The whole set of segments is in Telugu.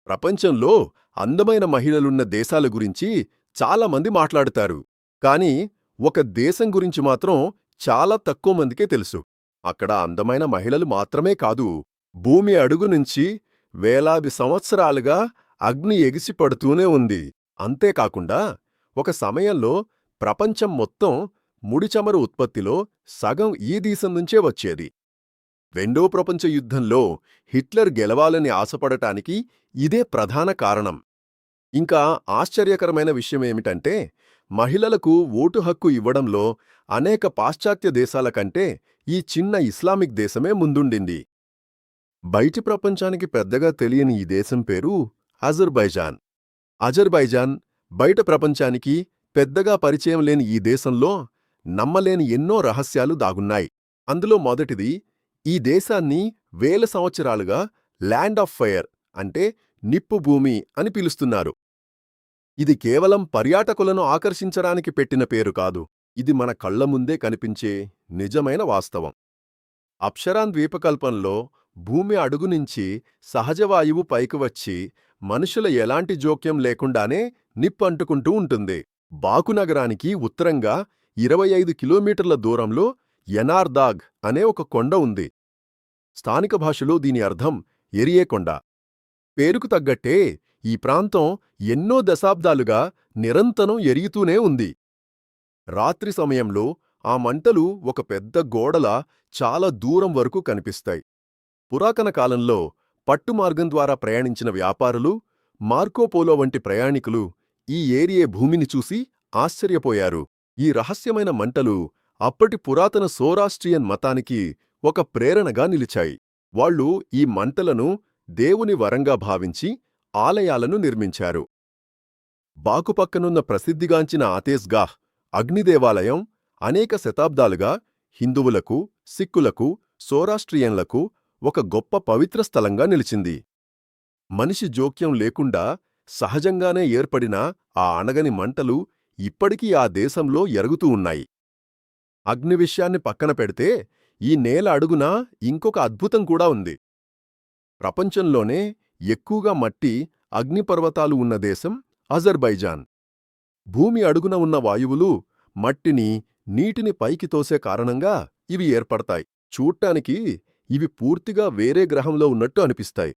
ప్రపంచంలో అందమైన మహిళలున్న దేశాల గురించి చాలామంది మాట్లాడతారు. కానీ ఒక దేశం గురించి మాత్రం చాలా తక్కువ మందికే తెలుసు. అక్కడ అందమైన మహిళలు మాత్రమే కాదు, భూమి అడుగు నుంచి వేలాది సంవత్సరాలుగా అగ్ని ఎగిసిపడుతూనే ఉంది. అంతేకాకుండా ఒక సమయంలో ప్రపంచం మొత్తం ముడిచమురు ఉత్పత్తిలో సగం ఈ దేశం నుంచే వచ్చేది. రెండో ప్రపంచ యుద్ధంలో హిట్లర్ గెలవాలని ఆశపడటానికి ఇదే ప్రధాన కారణం. ఇంకా ఆశ్చర్యకరమైన విషయమేమిటంటే, మహిళలకు ఓటు హక్కు ఇవ్వడంలో అనేక పాశ్చాత్య దేశాల కంటే ఈ చిన్న ఇస్లామిక్ దేశమే ముందుండింది. బయటి ప్రపంచానికి పెద్దగా తెలియని ఈ దేశం పేరు అజర్బైజాన్. అజర్బైజాన్ బయట ప్రపంచానికి పెద్దగా పరిచయం లేని ఈ దేశంలో నమ్మలేని ఎన్నో రహస్యాలు దాగున్నాయి. అందులో మొదటిది, ఈ దేశాన్ని వేల సంవత్సరాలుగా ల్యాండ్ ఆఫ్ ఫైర్ అంటే నిప్పు భూమి అని పిలుస్తున్నారు. ఇది కేవలం పర్యాటకులను ఆకర్షించడానికి పెట్టిన పేరు కాదు, ఇది మన కళ్ల ముందే కనిపించే నిజమైన వాస్తవం. అప్షరాన్ ద్వీపకల్పంలో భూమి అడుగునుంచి సహజవాయువు పైకి వచ్చి మనుషుల ఎలాంటి జోక్యం లేకుండానే నిప్పంటుకుంటూ ఉంటుంది. బాకు నగరానికి ఉత్తరంగా 25 కిలోమీటర్ల దూరంలో యనార్దాగ్ అనే ఒక కొండ ఉంది. స్థానిక భాషలో దీని అర్థం ఎరియే కొండ. పేరుకు తగ్గట్టే ఈ ప్రాంతం ఎన్నో దశాబ్దాలుగా నిరంతరం ఎరియుతూనే ఉంది. రాత్రి సమయంలో ఆ మంటలు ఒక పెద్ద గోడలా చాలా దూరం వరకు కనిపిస్తాయి. పురాతన కాలంలో పట్టుమార్గం ద్వారా ప్రయాణించిన వ్యాపారులు, మార్కోపోలో వంటి ప్రయాణికులు ఈ ఏరియే భూమిని చూసి ఆశ్చర్యపోయారు. ఈ రహస్యమైన మంటలు అప్పటి పురాతన సోరాస్ట్రియన్ మతానికి ఒక ప్రేరణగా నిలిచాయి. వాళ్ళు ఈ మంటలను దేవుని వరంగా భావించి ఆలయాలను నిర్మించారు. బాకు పక్కనున్న ప్రసిద్ధిగాంచిన ఆతేస్గాహ్ అగ్నిదేవాలయం అనేక శతాబ్దాలుగా హిందువులకు, సిక్కులకు, సోరాస్ట్రియన్లకు ఒక గొప్ప పవిత్ర స్థలంగా నిలిచింది. మనిషి జోక్యం లేకుండా సహజంగానే ఏర్పడిన ఆ అణగని మంటలు ఇప్పటికీ ఆ దేశంలో ఎరుగుతూ ఉన్నాయి. అగ్ని విషయాన్ని పక్కన పెడితే ఈ నేల అడుగున ఇంకొక అద్భుతం కూడా ఉంది. ప్రపంచంలోనే ఎక్కువగా మట్టి, అగ్నిపర్వతాలు ఉన్న దేశం అజర్బైజాన్. భూమి అడుగున ఉన్న వాయువులు మట్టిని, నీటిని పైకి తోసే కారణంగా ఇవి ఏర్పడతాయి. చూడ్డానికి ఇవి పూర్తిగా వేరే గ్రహంలో ఉన్నట్టు అనిపిస్తాయి.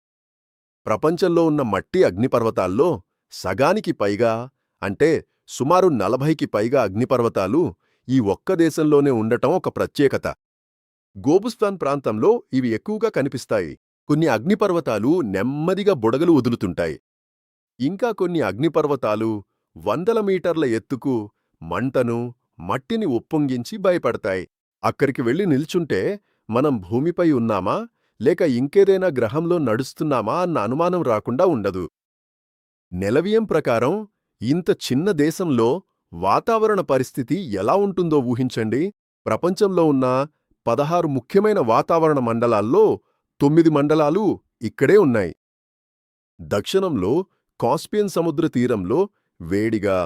ప్రపంచంలో ఉన్న మట్టి అగ్నిపర్వతాల్లో సగానికి పైగా, అంటే సుమారు 40కి పైగా అగ్నిపర్వతాలు ఈ ఒక్క దేశంలోనే ఉండటం ఒక ప్రత్యేకత. గోబుస్తాన్ ప్రాంతంలో ఇవి ఎక్కువగా కనిపిస్తాయి. కొన్ని అగ్నిపర్వతాలు నెమ్మదిగా బుడగలు వదులుతుంటాయి. ఇంకా కొన్ని అగ్నిపర్వతాలు వందల మీటర్ల ఎత్తుకు మంటను, మట్టిని ఉప్పొంగించి భయపడతాయి. అక్కడికి వెళ్లి నిల్చుంటే మనం భూమిపై ఉన్నామా లేక ఇంకేదైనా గ్రహంలో నడుస్తున్నామా అన్న అనుమానం రాకుండా ఉండదు. నెలవియం ప్రకారం ఇంత చిన్న దేశంలో వాతావరణ పరిస్థితి ఎలా ఉంటుందో ఊహించండి. ప్రపంచంలో ఉన్న 16 ముఖ్యమైన వాతావరణ మండలాల్లో 9 మండలాలు ఇక్కడే ఉన్నాయి. దక్షిణంలో కాస్పియన్ సముద్ర తీరంలో వేడిగా,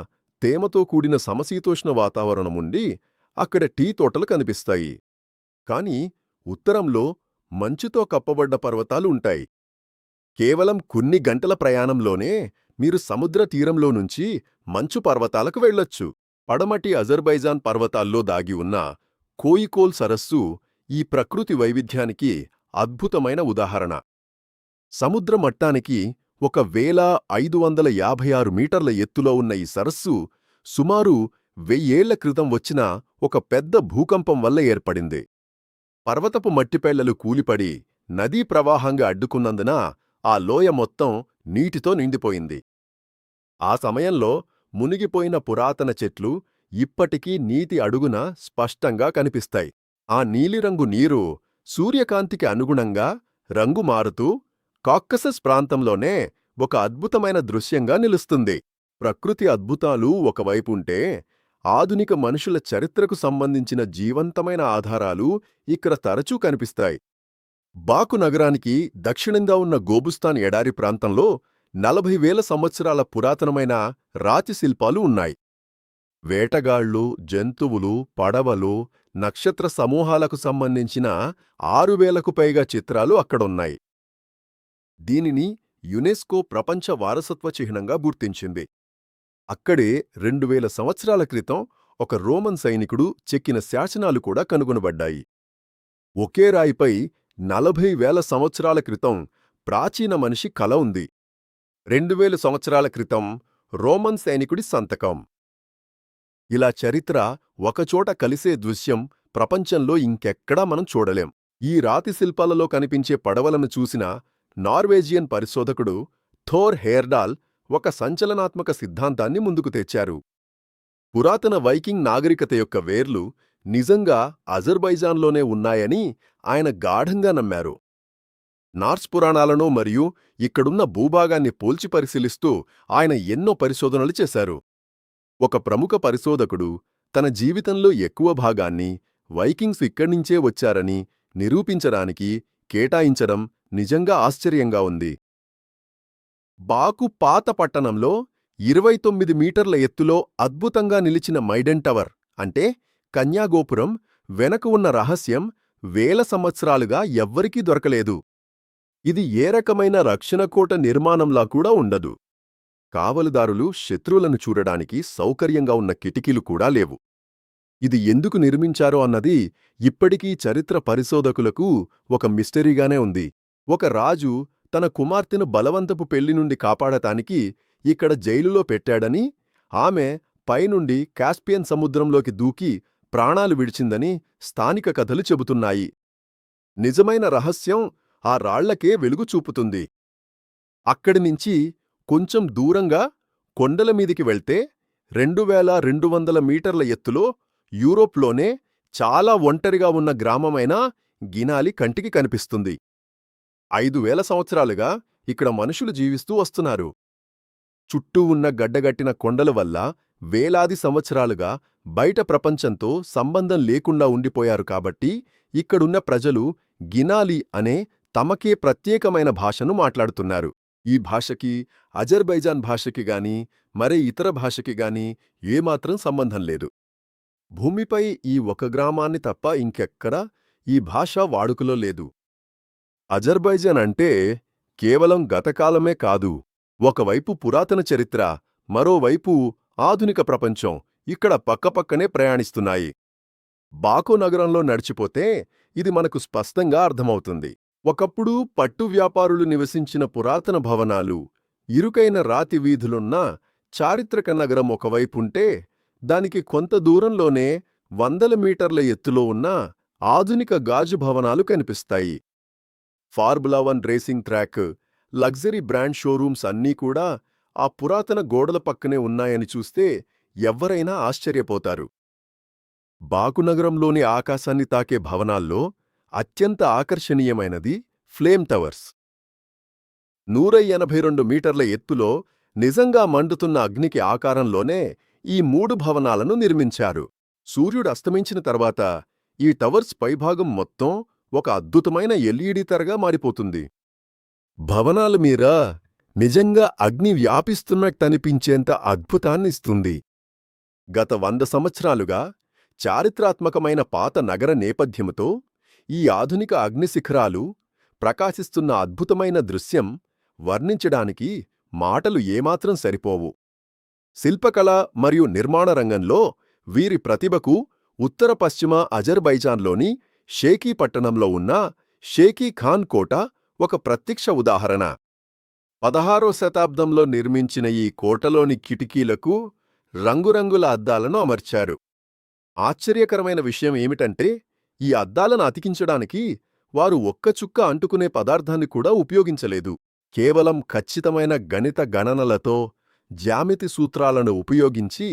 తేమతో కూడిన సమశీతోష్ణ వాతావరణముండి అక్కడ టీ తోటలు కనిపిస్తాయి. కాని ఉత్తరంలో మంచుతో కప్పబడ్డ పర్వతాలు ఉంటాయి. కేవలం కొన్ని గంటల ప్రయాణంలోనే మీరు సముద్ర తీరంలో నుంచి మంచు పర్వతాలకు వెళ్ళొచ్చు. పడమటి అజర్బైజాన్ పర్వతాల్లో దాగి ఉన్న కోయికోల్ సరస్సు ఈ ప్రకృతి వైవిధ్యానికి అద్భుతమైన ఉదాహరణ. సముద్ర మట్టానికి 1556 మీటర్ల ఎత్తులో ఉన్న ఈ సరస్సు సుమారు 1000 ఏళ్ల క్రితం వచ్చిన ఒక పెద్ద భూకంపం వల్ల ఏర్పడింది. పర్వతపు మట్టిపెళ్లలు కూలిపడి నదీ ప్రవాహంగా అడ్డుకున్నందున ఆ లోయ మొత్తం నీటితో నిండిపోయింది. ఆ సమయంలో మునిగిపోయిన పురాతన చెట్లు ఇప్పటికీ నీటి అడుగున స్పష్టంగా కనిపిస్తాయి. ఆ నీలిరంగు నీరు సూర్యకాంతికి అనుగుణంగా రంగు మారుతూ కాక్కసస్ ప్రాంతంలోనే ఒక అద్భుతమైన దృశ్యంగా నిలుస్తుంది. ప్రకృతి అద్భుతాలు ఒకవైపుంటే, ఆధునిక మనుషుల చరిత్రకు సంబంధించిన జీవంతమైన ఆధారాలు ఇక్కడ తరచూ కనిపిస్తాయి. బాకు నగరానికి దక్షిణంగా ఉన్న గోబుస్తాన్ ఎడారి ప్రాంతంలో 40,000 సంవత్సరాల పురాతనమైన రాతి శిల్పాలు ఉన్నాయి. వేటగాళ్లు, జంతువులు, పడవలు, నక్షత్ర సమూహాలకు సంబంధించిన 6,000కు పైగా చిత్రాలు అక్కడున్నాయి. దీనిని యునెస్కో ప్రపంచ వారసత్వ చిహ్నంగా గుర్తించింది. అక్కడే 2000 సంవత్సరాల క్రితం ఒక రోమన్ సైనికుడు చెక్కిన శాసనాలు కూడా కనుగొనబడ్డాయి. ఒకే రాయిపై 40,000 సంవత్సరాల క్రితం ప్రాచీన మనిషి కల ఉంది. 2000 సంవత్సరాల క్రితం రోమన్ సైనికుడి సంతకం. ఇలా చరిత్ర ఒకచోట కలిసే దృశ్యం ప్రపంచంలో ఇంకెక్కడా మనం చూడలేం. ఈ రాతి శిల్పాలలో కనిపించే పడవలను చూసిన నార్వేజియన్ పరిశోధకుడు థోర్ హేర్డాల్ ఒక సంచలనాత్మక సిద్ధాంతాన్ని ముందుకు తెచ్చారు. పురాతన వైకింగ్ నాగరికత యొక్క వేర్లు నిజంగా అజర్బైజాన్లోనే ఉన్నాయని ఆయన గాఢంగా నమ్మారు. నార్స్ పురాణాలను మరియు ఇక్కడున్న భూభాగాన్ని పోల్చి పరిశీలిస్తూ ఆయన ఎన్నో పరిశోధనలు చేశారు. ఒక ప్రముఖ పరిశోధకుడు తన జీవితంలో ఎక్కువ భాగాన్ని వైకింగ్స్ ఇక్కడ్నించే వచ్చారని నిరూపించడానికి కేటాయించడం నిజంగా ఆశ్చర్యంగా ఉంది. బాకు పాత పట్టణంలో 29 మీటర్ల ఎత్తులో అద్భుతంగా నిలిచిన మైడెన్ టవర్ అంటే కన్యాగోపురం వెనక ఉన్న రహస్యం వేల సంవత్సరాలుగా ఎవ్వరికీ దొరకలేదు. ఇది ఏ రకమైన రక్షణకోట నిర్మాణంలా కూడా ఉండదు. కావలుదారులు శత్రువులను చూడడానికి సౌకర్యంగా ఉన్న కిటికీలు కూడా లేవు. ఇది ఎందుకు నిర్మించారో అన్నది ఇప్పటికీ చరిత్ర పరిశోధకులకు ఒక మిస్టరీగానే ఉంది. ఒక రాజు తన కుమార్తెను బలవంతపు పెళ్లి నుండి కాపాడటానికి ఇక్కడ జైలులో పెట్టాడని, ఆమె పైనుండి కాస్పియన్ సముద్రంలోకి దూకి ప్రాణాలు విడిచిందని స్థానిక కథలు చెబుతున్నాయి. నిజమైన రహస్యం ఆ రాళ్లకే వెలుగు చూపుతుంది. అక్కడినుంచి కొంచెం దూరంగా కొండలమీదికి వెళ్తే 2200 మీటర్ల ఎత్తులో యూరోప్లోనే చాలా ఒంటరిగా ఉన్న గ్రామమైన గినాలి కంటికి కనిపిస్తుంది. 5000 సంవత్సరాలుగా ఇక్కడ మనుషులు జీవిస్తూ వస్తున్నారు. చుట్టూ ఉన్న గడ్డగట్టిన కొండల వల్ల వేలాది సంవత్సరాలుగా బయట ప్రపంచంతో సంబంధం లేకుండా ఉండిపోయారు కాబట్టి ఇక్కడున్న ప్రజలు గినాలి అనే తమకే ప్రత్యేకమైన భాషను మాట్లాడుతున్నారు. ఈ భాషకి అజర్బైజాన్ భాషకి గాని మరే ఇతర భాషకి గాని ఏమాత్రం సంబంధం లేదు. భూమిపై ఈ ఒక గ్రామాన్ని తప్ప ఇంకెక్కడా ఈ భాష వాడుకలో లేదు. అజర్బైజాన్ అంటే కేవలం గతకాలమే కాదు, ఒకవైపు పురాతన చరిత్ర, మరోవైపు ఆధునిక ప్రపంచం ఇక్కడ పక్కపక్కనే ప్రయాణిస్తున్నాయి. బాకు నగరంలో నడిచిపోతే ఇది మనకు స్పష్టంగా అర్థమవుతుంది. ఒకప్పుడు పట్టు వ్యాపారులు నివసించిన పురాతన భవనాలు, ఇరుకైన రాతి వీధులున్న చారిత్రక నగరం ఒకవైపుంటే, దానికి కొంత దూరంలోనే 100 మీటర్ల ఎత్తులో ఉన్న ఆధునిక గాజు భవనాలు కనిపిస్తాయి. Formula 1 racing track, luxury brand showrooms అన్నీ కూడా ఆ పురాతన గోడల పక్కనే ఉన్నాయని చూస్తే ఎవ్వరైనా ఆశ్చర్యపోతారు. బాకు నగరంలోని ఆకాశాన్ని తాకే భవనాల్లో అత్యంత ఆకర్షణీయమైనది ఫ్లేమ్ టవర్స్. 182 మీటర్ల ఎత్తులో నిజంగా మండుతున్న అగ్నికి ఆకారంలోనే ఈ 3 భవనాలను నిర్మించారు. సూర్యుడు అస్తమించిన తర్వాత ఈ టవర్స్ పైభాగం మొత్తం ఒక అద్భుతమైన ఎల్ఈడీ తెరగా మారిపోతుంది. భవనాల మీద నిజంగా అగ్ని వ్యాపిస్తున్నట్టనిపించేంత అద్భుతాన్నిస్తుంది. గత 100 సంవత్సరాలుగా చారిత్రాత్మకమైన పాత నగర నేపథ్యముతో ఈ ఆధునిక అగ్నిశిఖరాలు ప్రకాశిస్తున్న అద్భుతమైన దృశ్యం వర్ణించడానికి మాటలు ఏమాత్రం సరిపోవు. శిల్పకళ మరియు నిర్మాణ రంగంలో వీరి ప్రతిభకు ఉత్తర పశ్చిమ అజర్బైజాన్లోని షేకీ పట్టణంలో ఉన్న షేకీ ఖాన్ కోట ఒక ప్రత్యక్ష ఉదాహరణ. 16వ శతాబ్దంలో నిర్మించిన ఈ కోటలోని కిటికీలకు రంగురంగుల అద్దాలను అమర్చారు. ఆశ్చర్యకరమైన విషయం ఏమిటంటే, ఈ అద్దాలను అతికించడానికి వారు ఒక్క చుక్క అంటుకునే పదార్థాన్ని కూడా ఉపయోగించలేదు. కేవలం ఖచ్చితమైన గణిత గణనలతో, జ్యామితి సూత్రాలను ఉపయోగించి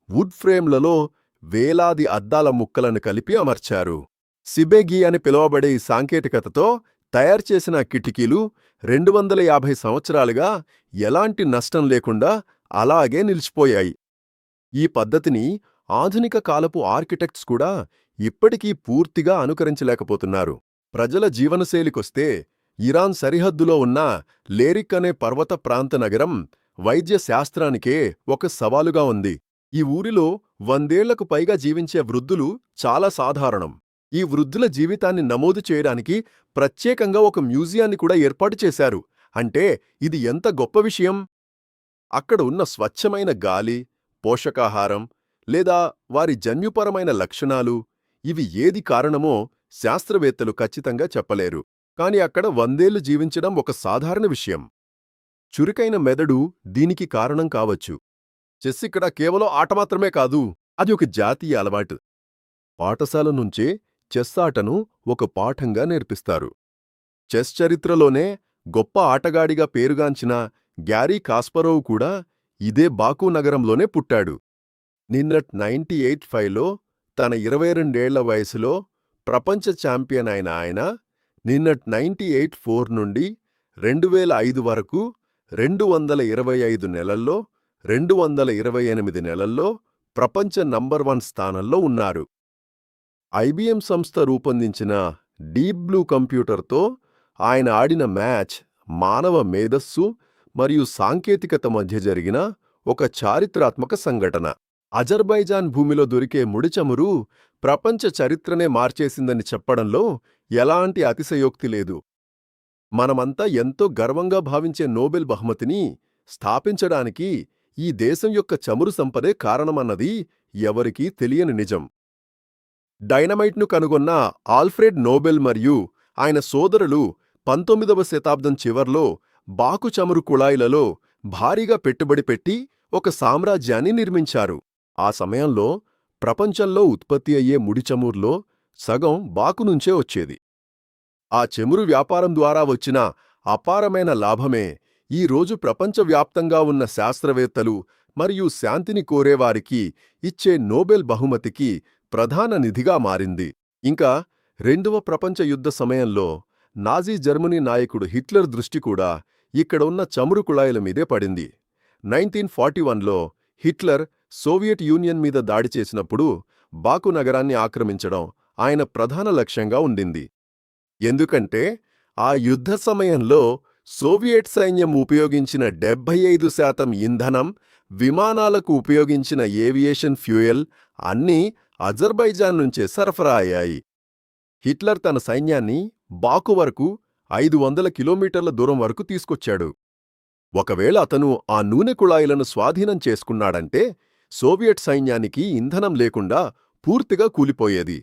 వుడ్ ఫ్రేమ్లలో వేలాది అద్దాల ముక్కలను కలిపి అమర్చారు. సిబెగీ అని పిలువబడే ఈ సాంకేతికతతో తయారుచేసిన కిటికీలు 250 సంవత్సరాలుగా ఎలాంటి నష్టం లేకుండా అలాగే నిలిచిపోయాయి. ఈ పద్ధతిని ఆధునిక కాలపు ఆర్కిటెక్ట్స్ కూడా ఇప్పటికీ పూర్తిగా అనుకరించలేకపోతున్నారు. ప్రజల జీవనశైలికొస్తే, ఇరాన్ సరిహద్దులో ఉన్న లేరిక్ అనే పర్వత ప్రాంత నగరం వైద్య శాస్త్రానికే ఒక సవాలుగా ఉంది. ఈ ఊరిలో 100 ఏళ్లకు పైగా జీవించే వృద్ధులు చాలా సాధారణం. ఈ వృద్ధుల జీవితాన్ని నమోదు చేయడానికి ప్రత్యేకంగా ఒక మ్యూజియాన్ని కూడా ఏర్పాటు చేశారు. అంటే ఇది ఎంత గొప్ప విషయం! అక్కడ ఉన్న స్వచ్ఛమైన గాలి, పోషకాహారం లేదా వారి జన్యుపరమైన లక్షణాలు ఇవి ఏది కారణమో శాస్త్రవేత్తలు ఖచ్చితంగా చెప్పలేరు. కాని అక్కడ 100 ఏళ్లు జీవించడం ఒక సాధారణ విషయం. చురుకైన మెదడు దీనికి కారణం కావచ్చు. చెస్ ఇక్కడ కేవలం ఆట మాత్రమే కాదు, అది ఒక జాతీయ అలవాటు. పాఠశాల నుంచే చెస్ ఆటను ఒక పాఠంగా నేర్పిస్తారు. చెస్ చరిత్రలోనే గొప్ప ఆటగాడిగా పేరుగాంచిన గ్యారీ కాస్పరోవ్ కూడా ఇదే బాకు నగరంలోనే పుట్టాడు. నిన్నట్ 98-5లో తన 22 ఏళ్ల వయసులో ప్రపంచ ఛాంపియన్ అయిన ఆయన నిన్నట్ 98-4 నుండి 2005 వరకు 225 నెలల్లో 228 నెలల్లో ప్రపంచ నంబర్ 1 స్థానంలో ఉన్నారు. ఐబిఎం సంస్థ రూపొందించిన డీప్ బ్లూ కంప్యూటర్తో ఆయన ఆడిన మ్యాచ్ మానవ మేధస్సు మరియు సాంకేతికత మధ్య జరిగిన ఒక చారిత్రాత్మక సంఘటన. అజర్బైజాన్ భూమిలో దొరికే ముడిచమురు ప్రపంచ చరిత్రనే మార్చేసిందని చెప్పడంలో ఎలాంటి అతిశయోక్తి లేదు. మనమంతా ఎంతో గర్వంగా భావించే నోబెల్ బహుమతిని స్థాపించడానికి ఈ దేశం యొక్క చమురు సంపదే కారణమన్నది ఎవరికీ తెలియని నిజం. డైనమైట్ను కనుగొన్న ఆల్ఫ్రెడ్ నోబెల్ మరియు ఆయన సోదరులు 19వ శతాబ్దం చివర్లో బాకు చమురు కుళాయిలలో భారీగా పెట్టుబడి పెట్టి ఒక సామ్రాజ్యాన్ని నిర్మించారు. ఆ సమయంలో ప్రపంచంలో ఉత్పత్తి అయ్యే ముడిచముర్లో సగం బాకు నుంచే వచ్చేది. ఆ చమురు వ్యాపారం ద్వారా వచ్చిన అపారమైన లాభమే ఈ రోజు ప్రపంచవ్యాప్తంగా ఉన్న శాస్త్రవేత్తలు మరియు శాంతిని కోరేవారికి ఇచ్చే నోబెల్ బహుమతికి ప్రధాన నిధిగా మారింది. ఇంకా 2వ ప్రపంచ యుద్ధ సమయంలో నాజీ జర్మనీ నాయకుడు హిట్లర్ దృష్టి కూడా ఇక్కడ ఉన్న చమురు కుళాయిల మీదే పడింది. 1941లో హిట్లర్ సోవియట్ యూనియన్ మీద దాడి చేసినప్పుడు బాకు నగరాన్ని ఆక్రమించడం ఆయన ప్రధాన లక్ష్యంగా ఉండింది. ఎందుకంటే ఆ యుద్ధ సమయంలో సోవియట్ సైన్యం ఉపయోగించిన 75% ఇంధనం, విమానాలకు ఉపయోగించిన ఏవియేషన్ ఫ్యూయల్ అన్నీ అజర్బైజాన్ నుంచే సరఫరా అయ్యాయి. హిట్లర్ తన సైన్యాన్ని బాకు వరకు 500 కిలోమీటర్ల దూరం వరకు తీసుకొచ్చాడు. ఒకవేళ అతను ఆ నూనె కుళాయిలను స్వాధీనం చేసుకున్నాడంటే సోవియట్ సైన్యానికి ఇంధనం లేకుండా పూర్తిగా కూలిపోయేది.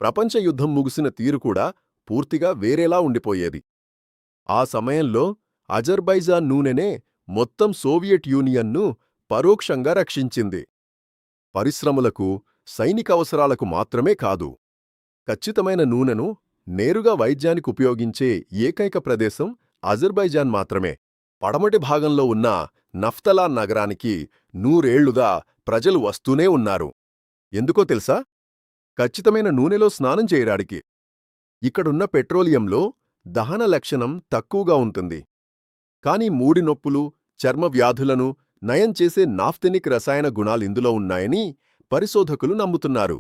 ప్రపంచ యుద్ధం ముగిసిన తీరు కూడా పూర్తిగా వేరేలా ఉండిపోయేది. ఆ సమయంలో అజర్బైజాన్ నూనెనే మొత్తం సోవియట్ యూనియన్ను పరోక్షంగా రక్షించింది. పరిశ్రమలకు, సైనిక అవసరాలకు మాత్రమే కాదు, ఖచ్చితమైన నూనెను నేరుగా వైద్యానికి ఉపయోగించే ఏకైక ప్రదేశం అజర్బైజాన్ మాత్రమే. పడమటి భాగంలో ఉన్న నఫ్తలా నగరానికి 100 ఏళ్లుగా ప్రజలు వస్తూనే ఉన్నారు. ఎందుకో తెలుసా? ఖచ్చితమైన నూనెలో స్నానం చేయడానికి. ఇక్కడున్న పెట్రోలియంలో దహన లక్షణం తక్కువగా ఉంటుంది. కానీ మూడి నొప్పులు, చర్మ వ్యాధులను నయం చేసే నాఫ్థెనిక్ రసాయన గుణాలిందులో ఉన్నాయని పరిశోధకులు నమ్ముతున్నారు.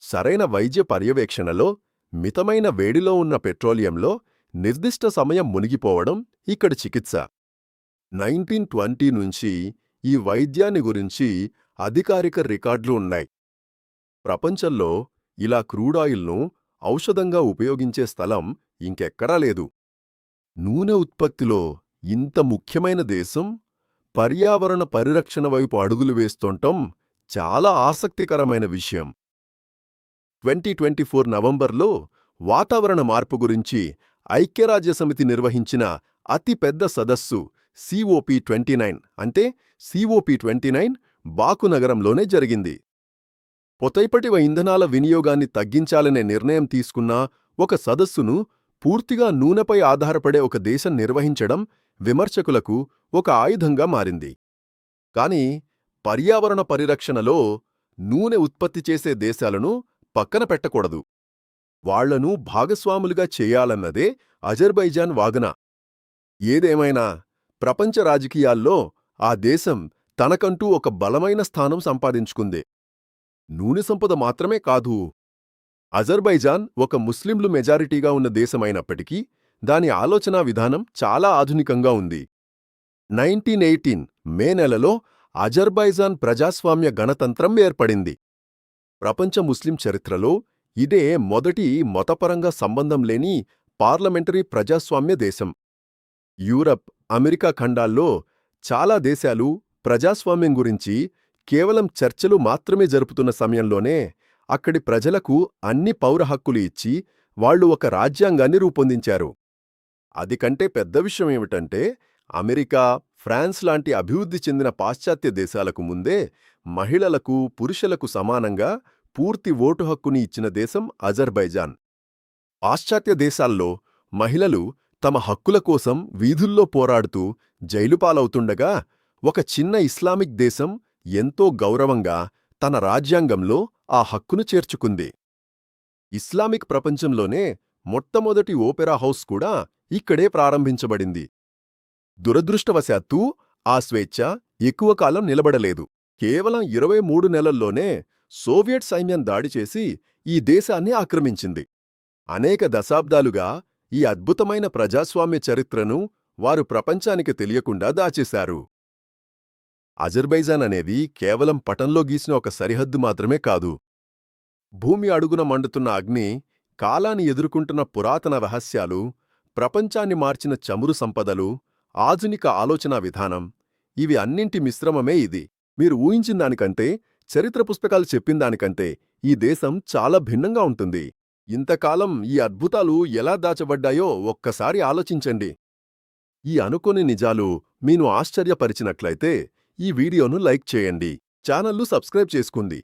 సరైన వైద్య పర్యవేక్షణలో మితమైన వేడిలో ఉన్న పెట్రోలియంలో నిర్దిష్ట సమయం మునిగిపోవడం ఇక్కడి చికిత్స. 1920 నుంచి ఈ వైద్యాన్ని గురించి అధికారిక రికార్డులు ఉన్నాయి. ప్రపంచంలో ఇలా క్రూడాయిల్ను ఔషధంగా ఉపయోగించే స్థలం ఇంకెక్కడా లేదు. నూనె ఉత్పత్తిలో ఇంత ముఖ్యమైన దేశం పర్యావరణ పరిరక్షణ వైపు అడుగులు వేస్తుండటం చాలా ఆసక్తికరమైన విషయం. 2024 నవంబర్లో వాతావరణ మార్పు గురించి ఐక్యరాజ్యసమితి నిర్వహించిన అతిపెద్ద సదస్సు COP29 అంటే COP29 బాకు నగరంలోనే జరిగింది. పొతైపటివ ఇంధనాల వినియోగాన్ని తగ్గించాలనే నిర్ణయం తీసుకున్న ఒక సదస్సును పూర్తిగా నూనెపై ఆధారపడే ఒక దేశం నిర్వహించడం విమర్శకులకు ఒక ఆయుధంగా మారింది. కాని పర్యావరణ పరిరక్షణలో నూనె ఉత్పత్తి చేసే దేశాలను పక్కన పెట్టకూడదు. వాళ్లను భాగస్వాములుగా చేయాలన్నదే అజర్బైజాన్ వాదన. ఏదేమైనా ప్రపంచ రాజకీయాల్లో ఆ దేశం తనకంటూ ఒక బలమైన స్థానం సంపాదించుకుంది. నూనె సంపద మాత్రమే కాదు, అజర్బైజాన్ ఒక ముస్లింలు మెజారిటీగా ఉన్న దేశమైనప్పటికీ దాని ఆలోచనా విధానం చాలా ఆధునికంగా ఉంది. 1918 మే నెలలో అజర్బైజాన్ ప్రజాస్వామ్య గణతంత్రం ఏర్పడింది. ప్రపంచ ముస్లిం చరిత్రలో ఇదే మొదటి మతపరంగా సంబంధం లేని పార్లమెంటరీ ప్రజాస్వామ్య దేశం. యూరప్, అమెరికా ఖండాల్లో చాలా దేశాలు ప్రజాస్వామ్యం గురించి కేవలం చర్చలు మాత్రమే జరుపుతున్న సమయంలోనే అక్కడి ప్రజలకు అన్ని పౌర హక్కులు ఇచ్చి వాళ్ళు ఒక రాజ్యాంగాన్ని రూపొందించారు. అదికంటే పెద్ద విషయమేమిటంటే, అమెరికా, ఫ్రాన్స్ లాంటి అభివృద్ధి చెందిన పాశ్చాత్య దేశాలకు ముందే మహిళలకు, పురుషులకు సమానంగా పూర్తి ఓటు హక్కుని ఇచ్చిన దేశం అజర్బైజాన్. పాశ్చాత్య దేశాల్లో మహిళలు తమ హక్కుల కోసం వీధుల్లో పోరాడుతూ జైలు పాలవుతుండగా, ఒక చిన్న ఇస్లామిక్ దేశం ఎంతో గౌరవంగా తన రాజ్యాంగంలో ఆ హక్కును చేర్చుకుంది. ఇస్లామిక్ ప్రపంచంలోనే మొట్టమొదటి ఓపెరా హౌస్ కూడా ఇక్కడే ప్రారంభించబడింది. దురదృష్టవశాత్తు ఆ స్వేచ్ఛ ఎక్కువ కాలం నిలబడలేదు. కేవలం 23 నెలల్లోనే సోవియట్ సైన్యం దాడి చేసి ఈ దేశాన్ని ఆక్రమించింది. అనేక దశాబ్దాలుగా ఈ అద్భుతమైన ప్రజాస్వామ్య చరిత్రను వారు ప్రపంచానికి తెలియకుండా దాచేశారు. అజర్బైజాన్ అనేది కేవలం పటంలో గీసిన ఒక సరిహద్దు మాత్రమే కాదు. భూమి అడుగున మండుతున్న అగ్ని, కాలాన్ని ఎదుర్కొంటున్న పురాతన రహస్యాలు, ప్రపంచాన్ని మార్చిన చమురు సంపదలు, ఆధునిక ఆలోచనా విధానం, ఇవి అన్నింటి మిశ్రమమే ఇది. మీరు ఊహించిన దానికంటే, చరిత్ర పుస్తకాలు చెప్పిందానికంటే ఈ దేశం చాలా భిన్నంగా ఉంటుంది. ఇంతకాలం ఈ అద్భుతాలు ఎలా దాచబడ్డాయో ఒక్కసారి ఆలోచించండి. ఈ అనుకోని నిజాలు మీను ఆశ్చర్యపరిచినట్లయితే ఈ వీడియోను లైక్ చేయండి, ఛానల్ను సబ్స్క్రైబ్ చేసుకోండి.